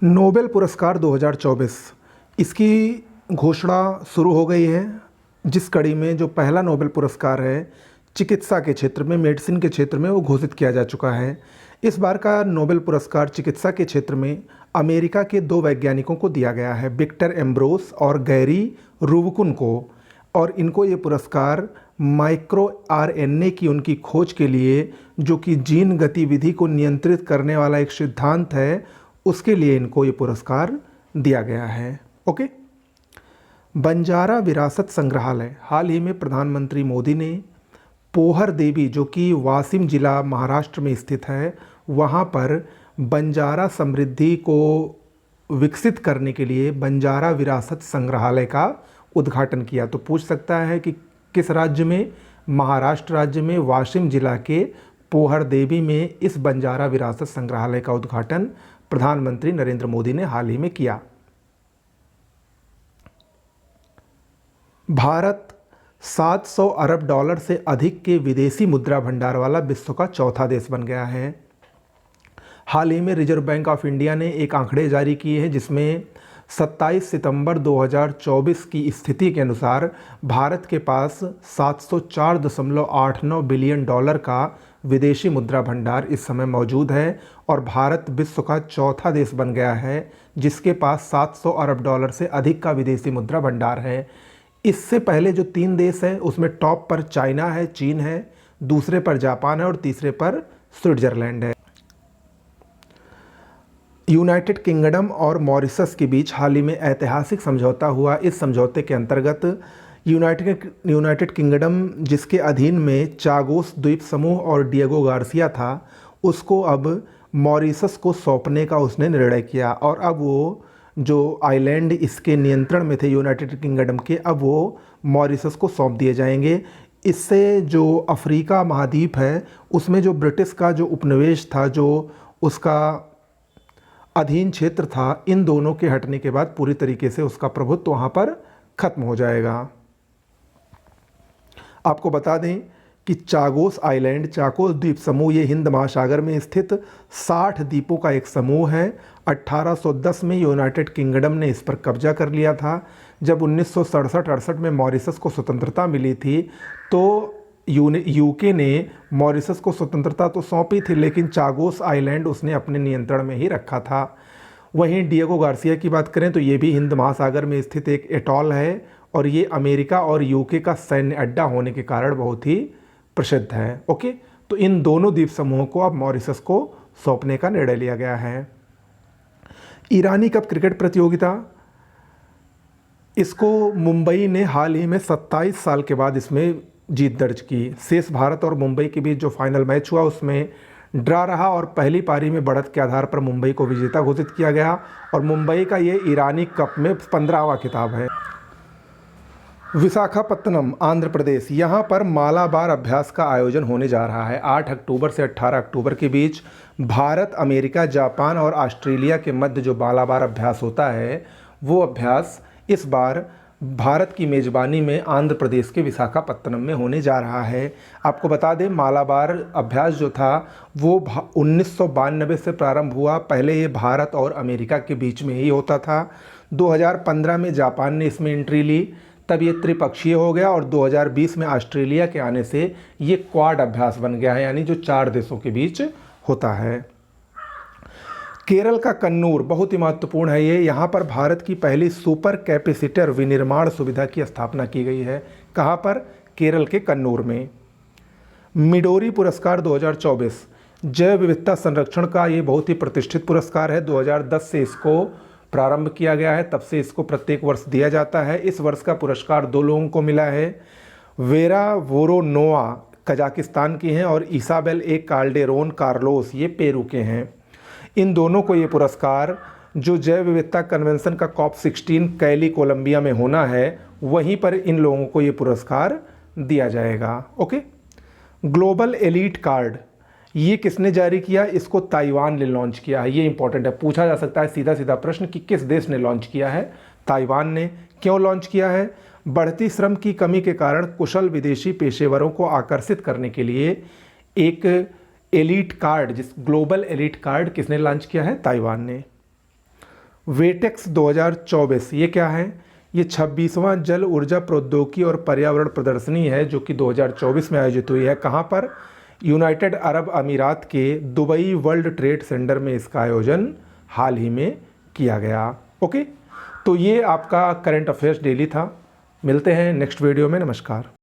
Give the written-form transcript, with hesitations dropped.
Nobel पुरस्कार 2024 इसकी घोषणा शुरू हो गई है, जिस कड़ी में जो पहला नोबेल पुरस्कार है चिकित्सा के क्षेत्र में, मेडिसिन के क्षेत्र में, वो घोषित किया जा चुका है। इस बार का नोबेल पुरस्कार चिकित्सा के क्षेत्र में अमेरिका के 2 वैज्ञानिकों को दिया गया है, विक्टर एम्ब्रोस और गैरी रुबकुन को। और इनको ये पुरस्कार माइक्रो आरएनए की उनकी खोज के लिए, जो कि जीन गतिविधि को नियंत्रित करने वाला एक सिद्धांत है, उसके लिए इनको ये पुरस्कार दिया गया है। ओके। बंजारा विरासत संग्रहालय, हाल ही में प्रधानमंत्री मोदी ने पोहर देवी, जो कि वाशिम जिला महाराष्ट्र में स्थित है, वहाँ पर बंजारा समृद्धि को विकसित करने के लिए बंजारा विरासत संग्रहालय का उद्घाटन किया। तो पूछ सकता है कि किस राज्य में? महाराष्ट्र राज्य में वाशिम जिला के पोहर देवी में इस बंजारा विरासत संग्रहालय का उद्घाटन प्रधानमंत्री नरेंद्र मोदी ने हाल ही में किया। भारत 700 अरब डॉलर से अधिक के विदेशी मुद्रा भंडार वाला विश्व का चौथा देश बन गया है। हाल ही में रिजर्व बैंक ऑफ इंडिया ने एक आंकड़े जारी किए हैं, जिसमें 27 सितंबर 2024 की स्थिति के अनुसार भारत के पास 704.89 बिलियन डॉलर का विदेशी मुद्रा भंडार इस समय मौजूद है, और भारत विश्व का चौथा देश बन गया है जिसके पास 700 अरब डॉलर से अधिक का विदेशी मुद्रा भंडार है। इससे पहले जो 3 देश हैं उसमें टॉप पर चाइना है, चीन है, दूसरे पर जापान है और तीसरे पर स्विट्जरलैंड है। यूनाइटेड किंगडम और मॉरिशस के बीच हाल ही में ऐतिहासिक समझौता हुआ। इस समझौते के अंतर्गत यूनाइटेड किंगडम, जिसके अधीन में चागोस द्वीप समूह और डिएगो गार्सिया था, उसको अब मॉरिशस को सौंपने का उसने निर्णय किया। और अब वो जो आइलैंड इसके नियंत्रण में थे यूनाइटेड किंगडम के, अब वो मॉरिशस को सौंप दिए जाएंगे। इससे जो अफ्रीका महाद्वीप है उसमें जो ब्रिटिश का जो उपनिवेश था, जो उसका अधीन क्षेत्र था, इन दोनों के हटने के बाद पूरी तरीके से उसका प्रभुत्व वहाँ पर खत्म हो जाएगा। आपको बता दें कि चागोस आइलैंड, चागोस द्वीप समूह, ये हिंद महासागर में स्थित 60 द्वीपों का एक समूह है। 1810 में यूनाइटेड किंगडम ने इस पर कब्जा कर लिया था। जब 1967-68 में मॉरिशस को स्वतंत्रता मिली थी, तो यूके ने मॉरिशस को स्वतंत्रता तो सौंपी थी, लेकिन चागोस आइलैंड उसने अपने नियंत्रण में ही रखा था। वहीं डिएगो गार्सिया की बात करें तो ये भी हिंद महासागर में स्थित एक एटॉल है, और ये अमेरिका और यूके का सैन्य अड्डा होने के कारण बहुत ही प्रसिद्ध है। ओके, तो इन दोनों द्वीप समूहों को अब मॉरिशस को सौंपने का निर्णय लिया गया है। ईरानी कप क्रिकेट प्रतियोगिता, इसको मुंबई ने हाल ही में 27 साल के बाद इसमें जीत दर्ज की। शेष भारत और मुंबई के बीच जो फाइनल मैच हुआ उसमें ड्रा रहा, और पहली पारी में बढ़त के आधार पर मुंबई को विजेता घोषित किया गया, और मुंबई का ये ईरानी कप में 15वां खिताब है। विशाखापत्तनम, आंध्र प्रदेश, यहाँ पर मालाबार अभ्यास का आयोजन होने जा रहा है। 8 अक्टूबर से 18 अक्टूबर के बीच भारत, अमेरिका, जापान और ऑस्ट्रेलिया के मध्य जो मालाबार अभ्यास होता है, वो अभ्यास इस बार भारत की मेज़बानी में आंध्र प्रदेश के विशाखापत्तनम में होने जा रहा है। आपको बता दें, मालाबार अभ्यास जो था वो 1992 से प्रारंभ हुआ। पहले ये भारत और अमेरिका के बीच में ही होता था। 2015 में जापान ने इसमें एंट्री ली, तब ये त्रिपक्षीय हो गया, और 2020 में ऑस्ट्रेलिया के आने से ये क्वाड अभ्यास बन गया है, यानी जो 4 देशों के बीच होता है। केरल का कन्नूर बहुत ही महत्वपूर्ण है ये। यहाँ पर भारत की पहली सुपर कैपेसिटर विनिर्माण सुविधा की स्थापना की गई है। कहाँ पर? केरल के कन्नूर में। मिडोरी पुरस्कार 2024 जैव विविधता संरक्षण का ये बहुत ही प्रतिष्ठित पुरस्कार है। 2010 से इसको प्रारंभ किया गया है, तब से इसको प्रत्येक वर्ष दिया जाता है। इस वर्ष का पुरस्कार 2 लोगों को मिला है। वेरा वोरोनोवा कजाकिस्तान की हैं, और इसाबेल ए काल्डेरोन कार्लोस ये पेरू के हैं। इन दोनों को ये पुरस्कार, जो जैव विविधता कन्वेंशन का COP16 कैली कोलंबिया में होना है, वहीं पर इन लोगों को ये पुरस्कार दिया जाएगा। ओके। ग्लोबल एलीट कार्ड, ये किसने जारी किया? इसको ताइवान ने लॉन्च किया है। ये इंपॉर्टेंट है, पूछा जा सकता है सीधा सीधा प्रश्न कि किस देश ने लॉन्च किया है? ताइवान ने। क्यों लॉन्च किया है? बढ़ती श्रम की कमी के कारण कुशल विदेशी पेशेवरों को आकर्षित करने के लिए एक एलीट कार्ड, जिस ग्लोबल एलीट कार्ड किसने लॉन्च किया है? ताइवान ने। वेटेक्स 2024 ये क्या है? ये 26वां जल ऊर्जा प्रौद्योगिकी और पर्यावरण प्रदर्शनी है जो कि 2024 में आयोजित हुई है। कहाँ पर? यूनाइटेड अरब अमीरात के दुबई वर्ल्ड ट्रेड सेंटर में इसका आयोजन हाल ही में किया गया। ओके, तो ये आपका करंट अफेयर्स डेली था। मिलते हैं नेक्स्ट वीडियो में। नमस्कार।